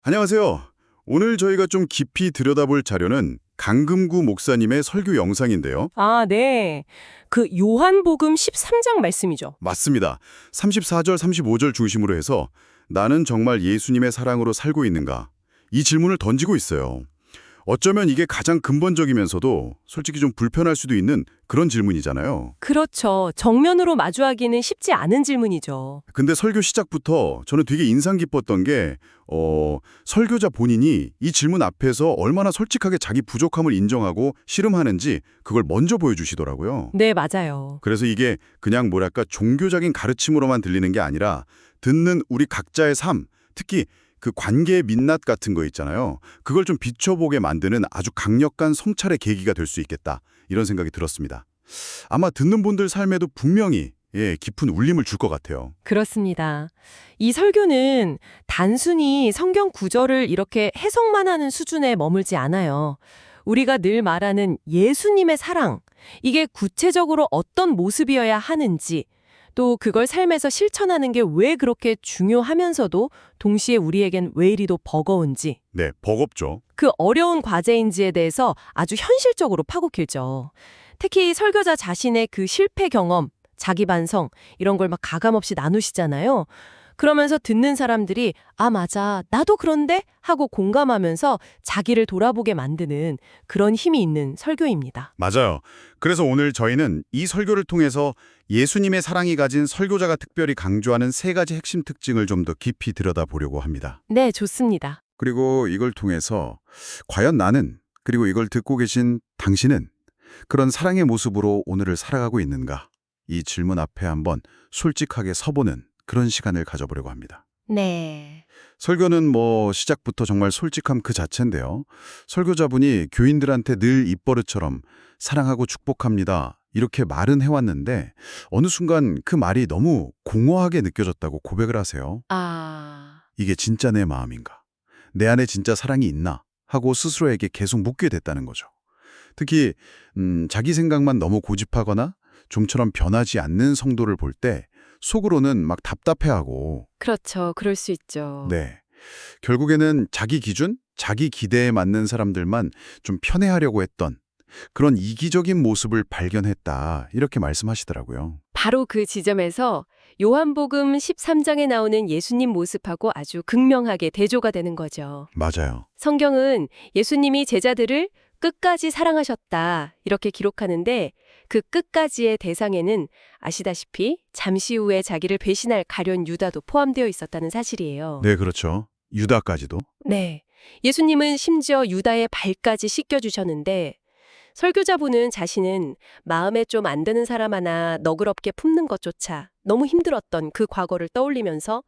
안녕하세요. 오늘 저희가 좀 깊이 들여다볼 자료는 강금구 목사님의 설교 영상인데요. 아, 네. 그 요한복음 13장 말씀이죠. 맞습니다. 34절, 35절 중심으로 해서 나는 정말 예수님의 사랑으로 살고 있는가? 이 질문을 던지고 있어요. 어쩌면 이게 가장 근본적이면서도 솔직히 좀 불편할 수도 있는 그런 질문이잖아요. 그렇죠. 정면으로 마주하기는 쉽지 않은 질문이죠. 근데 설교 시작부터 저는 되게 인상 깊었던 게 설교자 본인이 이 질문 앞에서 얼마나 솔직하게 자기 부족함을 인정하고 씨름하는지 그걸 먼저 보여주시더라고요. 네, 맞아요. 그래서 이게 그냥 뭐랄까 종교적인 가르침으로만 들리는 게 아니라 듣는 우리 각자의 삶, 특히 그 관계의 민낯 같은 거 있잖아요. 그걸 좀 비춰보게 만드는 아주 강력한 성찰의 계기가 될 수 있겠다. 이런 생각이 들었습니다. 아마 듣는 분들 삶에도 분명히 깊은 울림을 줄 것 같아요. 그렇습니다. 이 설교는 단순히 성경 구절을 이렇게 해석만 하는 수준에 머물지 않아요. 우리가 늘 말하는 예수님의 사랑, 이게 구체적으로 어떤 모습이어야 하는지, 또 그걸 삶에서 실천하는 게 왜 그렇게 중요하면서도 동시에 우리에겐 왜 이리도 버거운지, 네, 버겁죠. 그 어려운 과제인지에 대해서 아주 현실적으로 파고킬죠. 특히 설교자 자신의 그 실패 경험, 자기 반성, 이런 걸 막 가감없이 나누시잖아요. 그러면서 듣는 사람들이 아, 맞아, 나도 그런데? 하고 공감하면서 자기를 돌아보게 만드는 그런 힘이 있는 설교입니다. 맞아요. 그래서 오늘 저희는 이 설교를 통해서 예수님의 사랑이 가진 설교자가 특별히 강조하는 세 가지 핵심 특징을 좀 더 깊이 들여다보려고 합니다. 네, 좋습니다. 그리고 이걸 통해서 과연 나는, 그리고 이걸 듣고 계신 당신은 그런 사랑의 모습으로 오늘을 살아가고 있는가? 이 질문 앞에 한번 솔직하게 서보는 그런 시간을 가져보려고 합니다. 네. 설교는 뭐 시작부터 정말 솔직함 그 자체인데요. 설교자분이 교인들한테 늘 입버릇처럼 사랑하고 축복합니다. 이렇게 말은 해왔는데 어느 순간 그 말이 너무 공허하게 느껴졌다고 고백을 하세요. 아, 이게 진짜 내 마음인가? 내 안에 진짜 사랑이 있나? 하고 스스로에게 계속 묻게 됐다는 거죠. 특히 자기 생각만 너무 고집하거나 좀처럼 변하지 않는 성도를 볼 때 속으로는 막 답답해하고 그렇죠. 그럴 수 있죠. 네. 결국에는 자기 기준, 자기 기대에 맞는 사람들만 좀 편애하려고 했던 그런 이기적인 모습을 발견했다. 이렇게 말씀하시더라고요. 바로 그 지점에서 요한복음 13장에 나오는 예수님 모습하고 아주 극명하게 대조가 되는 거죠. 맞아요. 성경은 예수님이 제자들을 끝까지 사랑하셨다 이렇게 기록하는데 그 끝까지의 대상에는 아시다시피 잠시 후에 자기를 배신할 가련 유다도 포함되어 있었다는 사실이에요. 네, 그렇죠. 유다까지도. 네. 예수님은 심지어 유다의 발까지 씻겨주셨는데 설교자분은 자신은 마음에 좀 안 드는 사람 하나 너그럽게 품는 것조차 너무 힘들었던 그 과거를 떠올리면서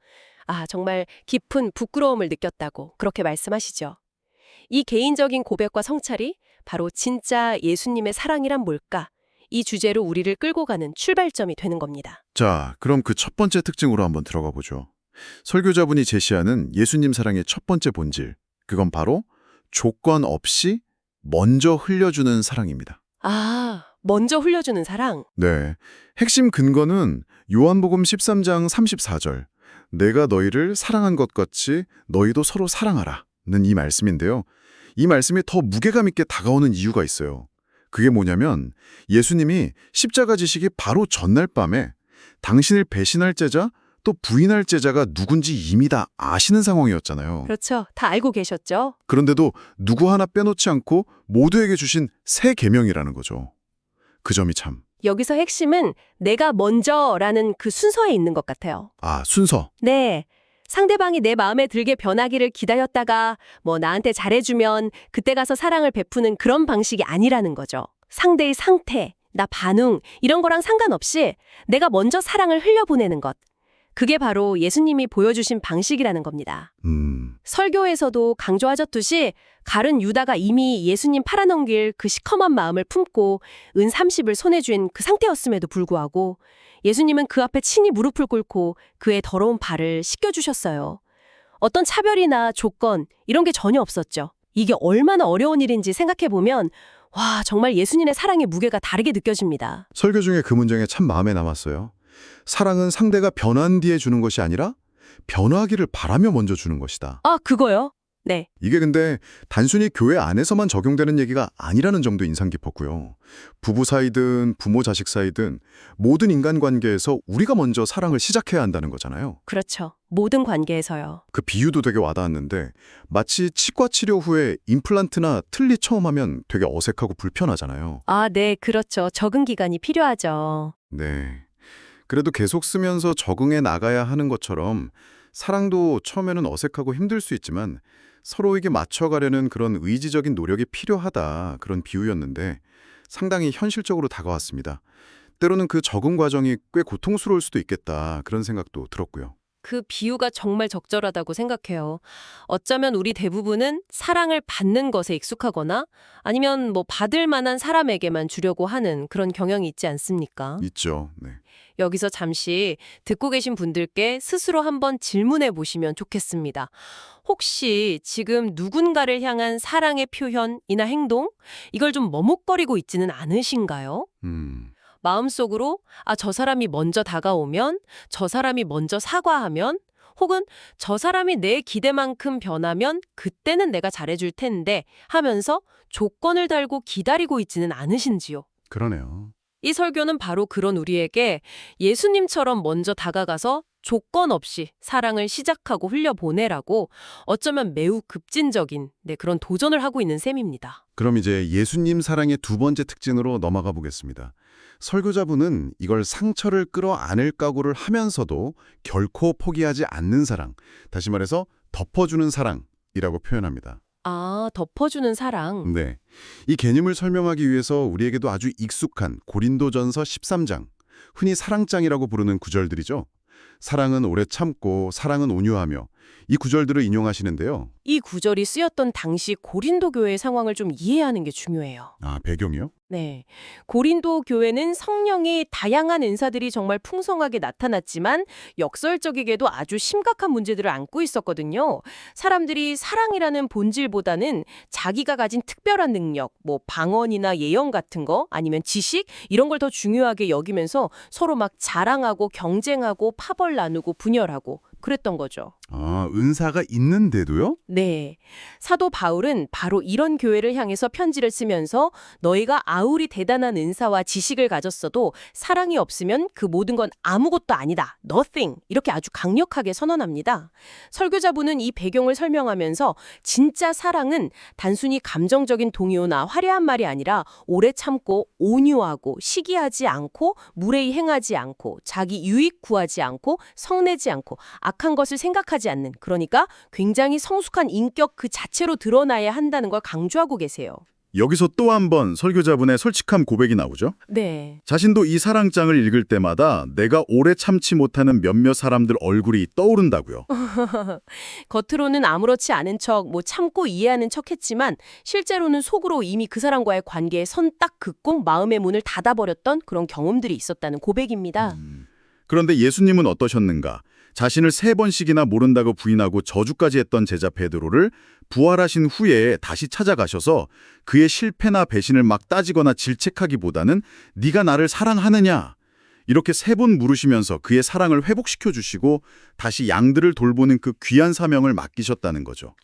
아, 정말 깊은 부끄러움을 느꼈다고 그렇게 말씀하시죠. 이 개인적인 고백과 성찰이 바로 진짜 예수님의 사랑이란 뭘까? 이 주제로 우리를 끌고 가는 출발점이 되는 겁니다. 자, 그럼 그 첫 번째 특징으로 한번 들어가 보죠. 설교자분이 제시하는 예수님 사랑의 첫 번째 본질. 그건 바로 조건 없이 먼저 흘려주는 사랑입니다. 아, 먼저 흘려주는 사랑? 네. 핵심 근거는 요한복음 13장 34절. 내가 너희를 사랑한 것 같이 너희도 서로 사랑하라. 는 이 말씀인데요. 이 말씀이 더 무게감 있게 다가오는 이유가 있어요. 그게 뭐냐면 예수님이 십자가 지시기 바로 전날 밤에 당신을 배신할 제자 또 부인할 제자가 누군지 이미 다 아시는 상황이었잖아요. 그렇죠. 다 알고 계셨죠? 그런데도 누구 하나 빼놓지 않고 모두에게 주신 새 계명이라는 거죠. 그 점이 참. 여기서 핵심은 내가 먼저라는 그 순서에 있는 것 같아요. 아, 순서. 네. 상대방이 내 마음에 들게 변하기를 기다렸다가 뭐 나한테 잘해주면 그때 가서 사랑을 베푸는 그런 방식이 아니라는 거죠. 상대의 상태, 나 반응 이런 거랑 상관없이 내가 먼저 사랑을 흘려보내는 것. 그게 바로 예수님이 보여주신 방식이라는 겁니다. 설교에서도 강조하셨듯이 가룟 유다가 이미 예수님 팔아넘길 그 시커먼 마음을 품고 은 30을 손에 쥔 그 상태였음에도 불구하고 예수님은 그 앞에 친히 무릎을 꿇고 그의 더러운 발을 씻겨주셨어요. 어떤 차별이나 조건 이런 게 전혀 없었죠. 이게 얼마나 어려운 일인지 생각해보면 와, 정말 예수님의 사랑의 무게가 다르게 느껴집니다. 설교 중에 그 문장에 참 마음에 남았어요. 사랑은 상대가 변한 뒤에 주는 것이 아니라 변화하기를 바라며 먼저 주는 것이다. 아, 그거요? 네. 이게 근데 단순히 교회 안에서만 적용되는 얘기가 아니라는 점도 인상 깊었고요. 부부 사이든 부모 자식 사이든 모든 인간관계에서 우리가 먼저 사랑을 시작해야 한다는 거잖아요. 그렇죠. 모든 관계에서요. 그 비유도 되게 와닿았는데 마치 치과 치료 후에 임플란트나 틀니 처음 하면 되게 어색하고 불편하잖아요. 아, 네, 그렇죠. 적응 기간이 필요하죠. 네. 그래도 계속 쓰면서 적응해 나가야 하는 것처럼 사랑도 처음에는 어색하고 힘들 수 있지만 서로에게 맞춰가려는 그런 의지적인 노력이 필요하다, 그런 비유였는데 상당히 현실적으로 다가왔습니다. 때로는 그 적응 과정이 꽤 고통스러울 수도 있겠다, 그런 생각도 들었고요. 그 비유가 정말 적절하다고 생각해요. 어쩌면 우리 대부분은 사랑을 받는 것에 익숙하거나 아니면 뭐 받을 만한 사람에게만 주려고 하는 그런 경향이 있지 않습니까? 있죠. 네. 여기서 잠시 듣고 계신 분들께 스스로 한번 질문해 보시면 좋겠습니다. 혹시 지금 누군가를 향한 사랑의 표현이나 행동, 이걸 좀 머뭇거리고 있지는 않으신가요? 마음속으로 저 사람이 먼저 다가오면, 저 사람이 먼저 사과하면, 혹은 저 사람이 내 기대만큼 변하면 그때는 내가 잘해줄 텐데 하면서 조건을 달고 기다리고 있지는 않으신지요? 그러네요. 이 설교는 바로 그런 우리에게 예수님처럼 먼저 다가가서 조건 없이 사랑을 시작하고 흘려보내라고 어쩌면 매우 급진적인 그런 도전을 하고 있는 셈입니다. 그럼 이제 예수님 사랑의 두 번째 특징으로 넘어가 보겠습니다. 설교자분은 이걸 상처를 끌어안을 각오를 하면서도 결코 포기하지 않는 사랑, 다시 말해서 덮어주는 사랑이라고 표현합니다. 아, 덮어주는 사랑. 네, 이 개념을 설명하기 위해서 우리에게도 아주 익숙한 고린도전서 13장, 흔히 사랑장이라고 부르는 구절들이죠. 사랑은 오래 참고 사랑은 온유하며, 이 구절들을 인용하시는데요. 이 구절이 쓰였던 당시 고린도 교회의 상황을 좀 이해하는 게 중요해요. 아, 배경이요? 네. 고린도 교회는 성령이 다양한 은사들이 정말 풍성하게 나타났지만 역설적이게도 아주 심각한 문제들을 안고 있었거든요. 사람들이 사랑이라는 본질보다는 자기가 가진 특별한 능력, 뭐 방언이나 예언 같은 거 아니면 지식 이런 걸 더 중요하게 여기면서 서로 막 자랑하고 경쟁하고 파벌 나누고 분열하고 그랬던 거죠. 아, 은사가 있는데도요? 네. 사도 바울은 바로 이런 교회를 향해서 편지를 쓰면서 너희가 아무리 대단한 은사와 지식을 가졌어도 사랑이 없으면 그 모든 건 아무것도 아니다. Nothing. 이렇게 아주 강력하게 선언합니다. 설교자분은 이 배경을 설명하면서 진짜 사랑은 단순히 감정적인 동요나 화려한 말이 아니라 오래 참고 온유하고 시기하지 않고 무례히 행하지 않고 자기 유익 구하지 않고 성내지 않고 악한 것을 생각하지 않는 그러니까 굉장히 성숙한 인격 그 자체로 드러나야 한다는 걸 강조하고 계세요. 여기서 또 한 번 설교자분의 솔직한 고백이 나오죠. 네. 자신도 이 사랑장을 읽을 때마다 내가 오래 참지 못하는 몇몇 사람들 얼굴이 떠오른다고요. 겉으로는 아무렇지 않은 척, 뭐 참고 이해하는 척 했지만 실제로는 속으로 이미 그 사람과의 관계에 선 딱 긋고 마음의 문을 닫아버렸던 그런 경험들이 있었다는 고백입니다. 그런데 예수님은 어떠셨는가? 자신을 3번씩이나 모른다고 부인하고 저주까지 했던 제자 베드로를 부활하신 후에 다시 찾아가셔서 그의 실패나 배신을 막 따지거나 질책하기보다는 네가 나를 사랑하느냐? 이렇게 3번 물으시면서 그의 사랑을 회복시켜 주시고 다시 양들을 돌보는 그 귀한 사명을 맡기셨다는 거죠.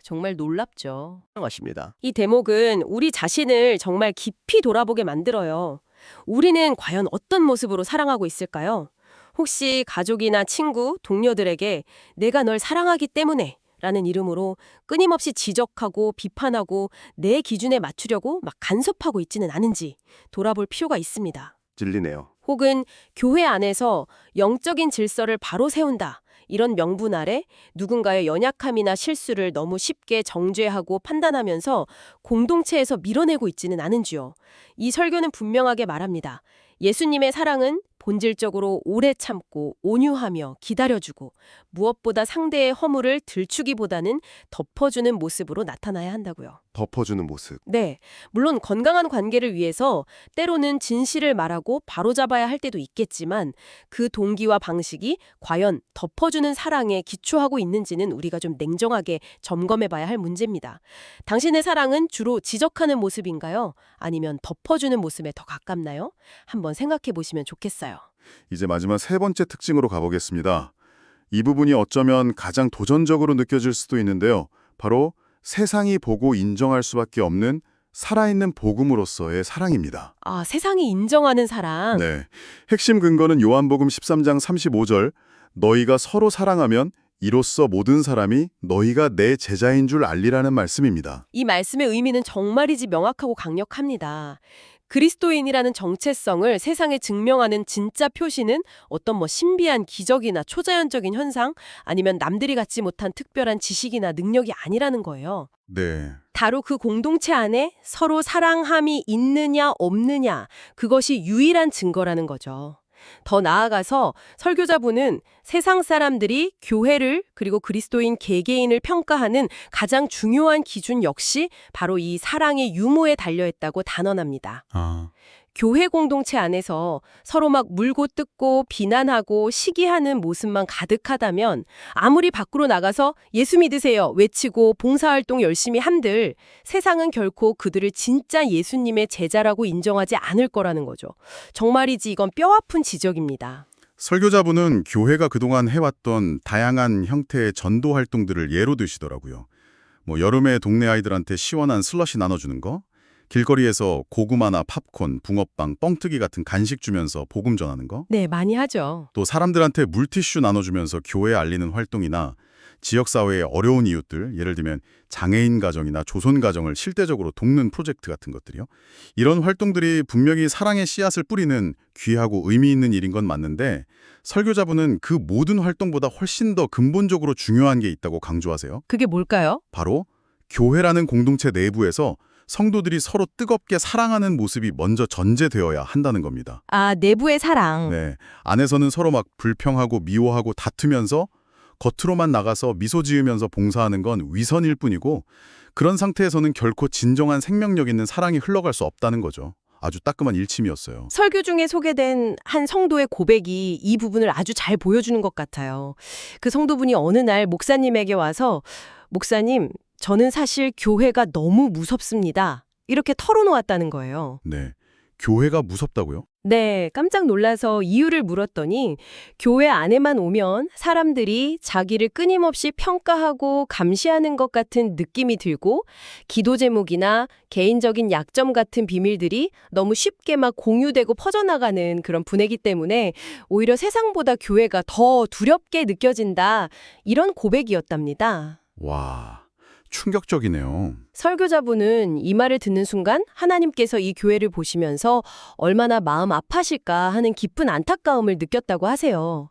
정말 놀랍죠. 하십니다. 이 대목은 우리 자신을 정말 깊이 돌아보게 만들어요. 우리는 과연 어떤 모습으로 사랑하고 있을까요? 혹시 가족이나 친구, 동료들에게 내가 널 사랑하기 때문에 라는 이름으로 끊임없이 지적하고 비판하고 내 기준에 맞추려고 막 간섭하고 있지는 않은지 돌아볼 필요가 있습니다. 진리네요. 혹은 교회 안에서 영적인 질서를 바로 세운다. 이런 명분 아래 누군가의 연약함이나 실수를 너무 쉽게 정죄하고 판단하면서 공동체에서 밀어내고 있지는 않은지요. 이 설교는 분명하게 말합니다. 예수님의 사랑은 본질적으로 오래 참고 온유하며 기다려주고 무엇보다 상대의 허물을 들추기보다는 덮어주는 모습으로 나타나야 한다고요. 덮어주는 모습. 네, 물론 건강한 관계를 위해서 때로는 진실을 말하고 바로잡아야 할 때도 있겠지만 그 동기와 방식이 과연 덮어주는 사랑에 기초하고 있는지는 우리가 좀 냉정하게 점검해봐야 할 문제입니다. 당신의 사랑은 주로 지적하는 모습인가요? 아니면 덮어주는 모습에 더 가깝나요? 한번 생각해 보시면 좋겠어요. 이제 마지막 3번째 특징으로 가보겠습니다. 이 부분이 어쩌면 가장 도전적으로 느껴질 수도 있는데요. 바로 세상이 보고 인정할 수밖에 없는 살아있는 복음으로서의 사랑입니다. 아, 세상이 인정하는 사랑. 네, 핵심 근거는 요한복음 13장 35절 너희가 서로 사랑하면 이로써 모든 사람이 너희가 내 제자인 줄 알리라는 말씀입니다. 이 말씀의 의미는 정말이지 명확하고 강력합니다. 그리스도인이라는 정체성을 세상에 증명하는 진짜 표시는 어떤 신비한 기적이나 초자연적인 현상 아니면 남들이 갖지 못한 특별한 지식이나 능력이 아니라는 거예요. 네, 바로 그 공동체 안에 서로 사랑함이 있느냐 없느냐 그것이 유일한 증거라는 거죠. 더 나아가서 설교자분은 세상 사람들이 교회를 그리고 그리스도인 개개인을 평가하는 가장 중요한 기준 역시 바로 이 사랑의 유무에 달려있다고 단언합니다. 교회 공동체 안에서 서로 막 물고 뜯고 비난하고 시기하는 모습만 가득하다면 아무리 밖으로 나가서 예수 믿으세요 외치고 봉사활동 열심히 한들 세상은 결코 그들을 진짜 예수님의 제자라고 인정하지 않을 거라는 거죠. 정말이지 이건 뼈아픈 지적입니다. 설교자분은 교회가 그동안 해왔던 다양한 형태의 전도 활동들을 예로 드시더라고요. 여름에 동네 아이들한테 시원한 슬러시 나눠주는 거, 길거리에서 고구마나 팝콘, 붕어빵, 뻥튀기 같은 간식 주면서 복음 전하는 거, 네, 많이 하죠. 또 사람들한테 물티슈 나눠주면서 교회 알리는 활동이나 지역사회의 어려운 이웃들, 예를 들면 장애인 가정이나 조선 가정을 실제적으로 돕는 프로젝트 같은 것들이요. 이런 활동들이 분명히 사랑의 씨앗을 뿌리는 귀하고 의미 있는 일인 건 맞는데 설교자분은 그 모든 활동보다 훨씬 더 근본적으로 중요한 게 있다고 강조하세요. 그게 뭘까요? 바로 교회라는 공동체 내부에서 성도들이 서로 뜨겁게 사랑하는 모습이 먼저 전제되어야 한다는 겁니다. 아, 내부의 사랑. 네, 안에서는 서로 막 불평하고 미워하고 다투면서 겉으로만 나가서 미소 지으면서 봉사하는 건 위선일 뿐이고 그런 상태에서는 결코 진정한 생명력 있는 사랑이 흘러갈 수 없다는 거죠. 아주 따끔한 일침이었어요. 설교 중에 소개된 한 성도의 고백이 이 부분을 아주 잘 보여주는 것 같아요. 그 성도분이 어느 날 목사님에게 와서 목사님, 저는 사실 교회가 너무 무섭습니다. 이렇게 털어놓았다는 거예요. 네, 교회가 무섭다고요? 네, 깜짝 놀라서 이유를 물었더니 교회 안에만 오면 사람들이 자기를 끊임없이 평가하고 감시하는 것 같은 느낌이 들고 기도 제목이나 개인적인 약점 같은 비밀들이 너무 쉽게 막 공유되고 퍼져나가는 그런 분위기 때문에 오히려 세상보다 교회가 더 두렵게 느껴진다. 이런 고백이었답니다. 와, 충격적이네요. 설교자분은 이 말을 듣는 순간 하나님께서 이 교회를 보시면서 얼마나 마음 아파실까 하는 깊은 안타까움을 느꼈다고 하세요.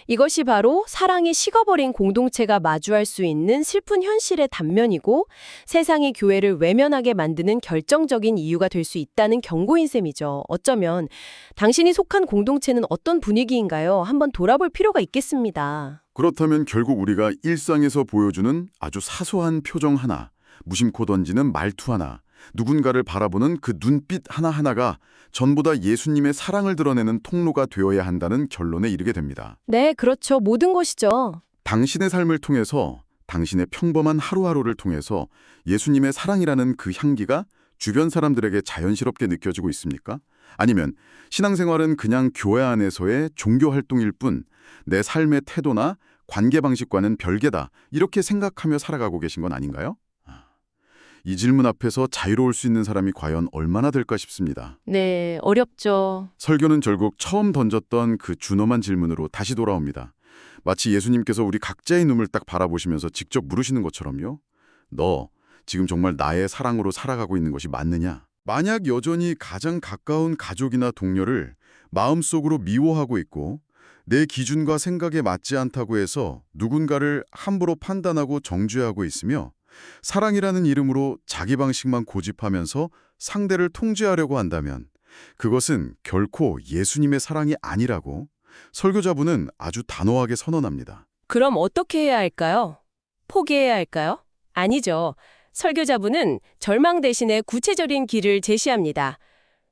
이것이 바로 사랑이 식어버린 공동체가 마주할 수 있는 슬픈 현실의 단면이고 세상이 교회를 외면하게 만드는 결정적인 이유가 될 수 있다는 경고인 셈이죠. 어쩌면 당신이 속한 공동체는 어떤 분위기인가요? 한번 돌아볼 필요가 있겠습니다. 그렇다면 결국 우리가 일상에서 보여주는 아주 사소한 표정 하나, 무심코 던지는 말투 하나, 누군가를 바라보는 그 눈빛 하나하나가 전부 다 예수님의 사랑을 드러내는 통로가 되어야 한다는 결론에 이르게 됩니다. 네, 그렇죠. 모든 것이죠. 당신의 삶을 통해서, 당신의 평범한 하루하루를 통해서 예수님의 사랑이라는 그 향기가 주변 사람들에게 자연스럽게 느껴지고 있습니까? 아니면 신앙생활은 그냥 교회 안에서의 종교 활동일 뿐 내 삶의 태도나 관계 방식과는 별개다 이렇게 생각하며 살아가고 계신 건 아닌가요? 이 질문 앞에서 자유로울 수 있는 사람이 과연 얼마나 될까 싶습니다. 네, 어렵죠. 설교는 결국 처음 던졌던 그 준엄한 질문으로 다시 돌아옵니다. 마치 예수님께서 우리 각자의 눈을 딱 바라보시면서 직접 물으시는 것처럼요. 너 지금 정말 나의 사랑으로 살아가고 있는 것이 맞느냐? 만약 여전히 가장 가까운 가족이나 동료를 마음속으로 미워하고 있고 내 기준과 생각에 맞지 않다고 해서 누군가를 함부로 판단하고 정죄하고 있으며 사랑이라는 이름으로 자기 방식만 고집하면서 상대를 통제하려고 한다면 그것은 결코 예수님의 사랑이 아니라고 설교자분은 아주 단호하게 선언합니다. 그럼 어떻게 해야 할까요? 포기해야 할까요? 아니죠. 설교자분은 절망 대신에 구체적인 길을 제시합니다.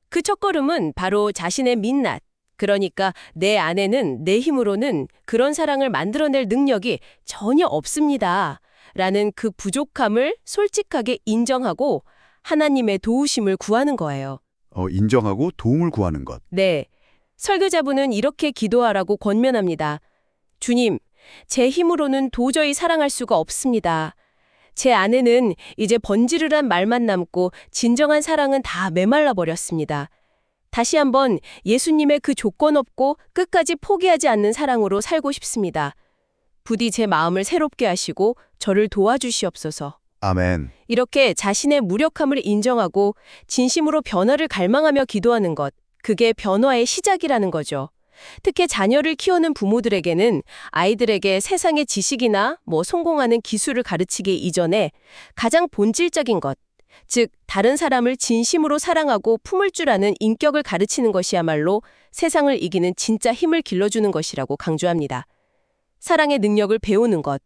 그 첫걸음은 바로 자신의 민낯, 그러니까 내 안에는 내 힘으로는 그런 사랑을 만들어낼 능력이 전혀 없습니다. 라는 그 부족함을 솔직하게 인정하고 하나님의 도우심을 구하는 거예요. 인정하고 도움을 구하는 것. 네. 설교자분은 이렇게 기도하라고 권면합니다. 주님, 제 힘으로는 도저히 사랑할 수가 없습니다. 제 아내는 이제 번지르란 말만 남고 진정한 사랑은 다 메말라 버렸습니다. 다시 한번 예수님의 그 조건 없고 끝까지 포기하지 않는 사랑으로 살고 싶습니다. 부디 제 마음을 새롭게 하시고 저를 도와주시옵소서. 아멘. 이렇게 자신의 무력함을 인정하고 진심으로 변화를 갈망하며 기도하는 것, 그게 변화의 시작이라는 거죠. 특히 자녀를 키우는 부모들에게는 아이들에게 세상의 지식이나 성공하는 기술을 가르치기 이전에 가장 본질적인 것, 즉 다른 사람을 진심으로 사랑하고 품을 줄 아는 인격을 가르치는 것이야말로 세상을 이기는 진짜 힘을 길러주는 것이라고 강조합니다. 사랑의 능력을 배우는 것,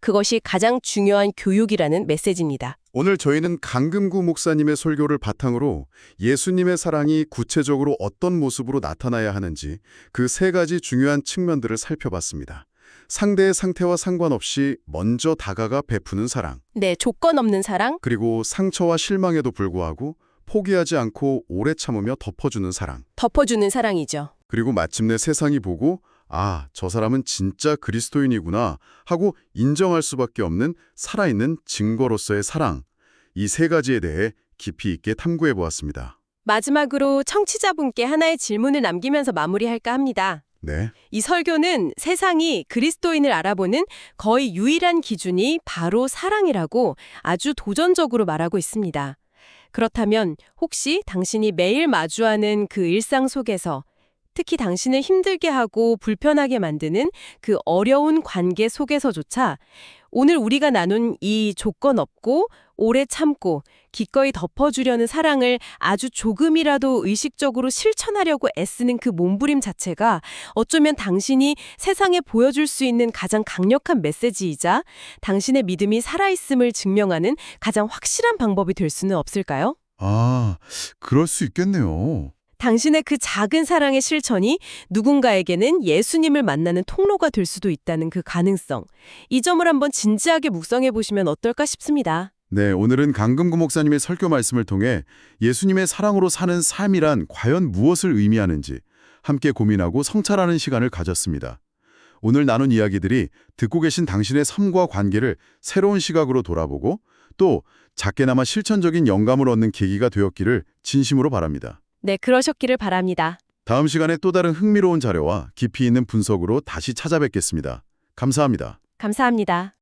그것이 가장 중요한 교육이라는 메시지입니다. 오늘 저희는 강금구 목사님의 설교를 바탕으로 예수님의 사랑이 구체적으로 어떤 모습으로 나타나야 하는지 그 세 가지 중요한 측면들을 살펴봤습니다. 상대의 상태와 상관없이 먼저 다가가 베푸는 사랑, 네, 조건 없는 사랑, 그리고 상처와 실망에도 불구하고 포기하지 않고 오래 참으며 덮어주는 사랑, 덮어주는 사랑이죠. 그리고 마침내 세상이 보고 아, 저 사람은 진짜 그리스도인이구나 하고 인정할 수밖에 없는 살아있는 증거로서의 사랑, 이 세 가지에 대해 깊이 있게 탐구해 보았습니다. 마지막으로 청취자분께 하나의 질문을 남기면서 마무리할까 합니다. 네, 이 설교는 세상이 그리스도인을 알아보는 거의 유일한 기준이 바로 사랑이라고 아주 도전적으로 말하고 있습니다. 그렇다면 혹시 당신이 매일 마주하는 그 일상 속에서 특히 당신을 힘들게 하고 불편하게 만드는 그 어려운 관계 속에서조차 오늘 우리가 나눈 이 조건 없고 오래 참고 기꺼이 덮어주려는 사랑을 아주 조금이라도 의식적으로 실천하려고 애쓰는 그 몸부림 자체가 어쩌면 당신이 세상에 보여줄 수 있는 가장 강력한 메시지이자 당신의 믿음이 살아있음을 증명하는 가장 확실한 방법이 될 수는 없을까요? 아, 그럴 수 있겠네요. 당신의 그 작은 사랑의 실천이 누군가에게는 예수님을 만나는 통로가 될 수도 있다는 그 가능성. 이 점을 한번 진지하게 묵상해 보시면 어떨까 싶습니다. 네, 오늘은 강금구 목사님의 설교 말씀을 통해 예수님의 사랑으로 사는 삶이란 과연 무엇을 의미하는지 함께 고민하고 성찰하는 시간을 가졌습니다. 오늘 나눈 이야기들이 듣고 계신 당신의 삶과 관계를 새로운 시각으로 돌아보고 또 작게나마 실천적인 영감을 얻는 계기가 되었기를 진심으로 바랍니다. 네, 그러셨기를 바랍니다. 다음 시간에 또 다른 흥미로운 자료와 깊이 있는 분석으로 다시 찾아뵙겠습니다. 감사합니다. 감사합니다.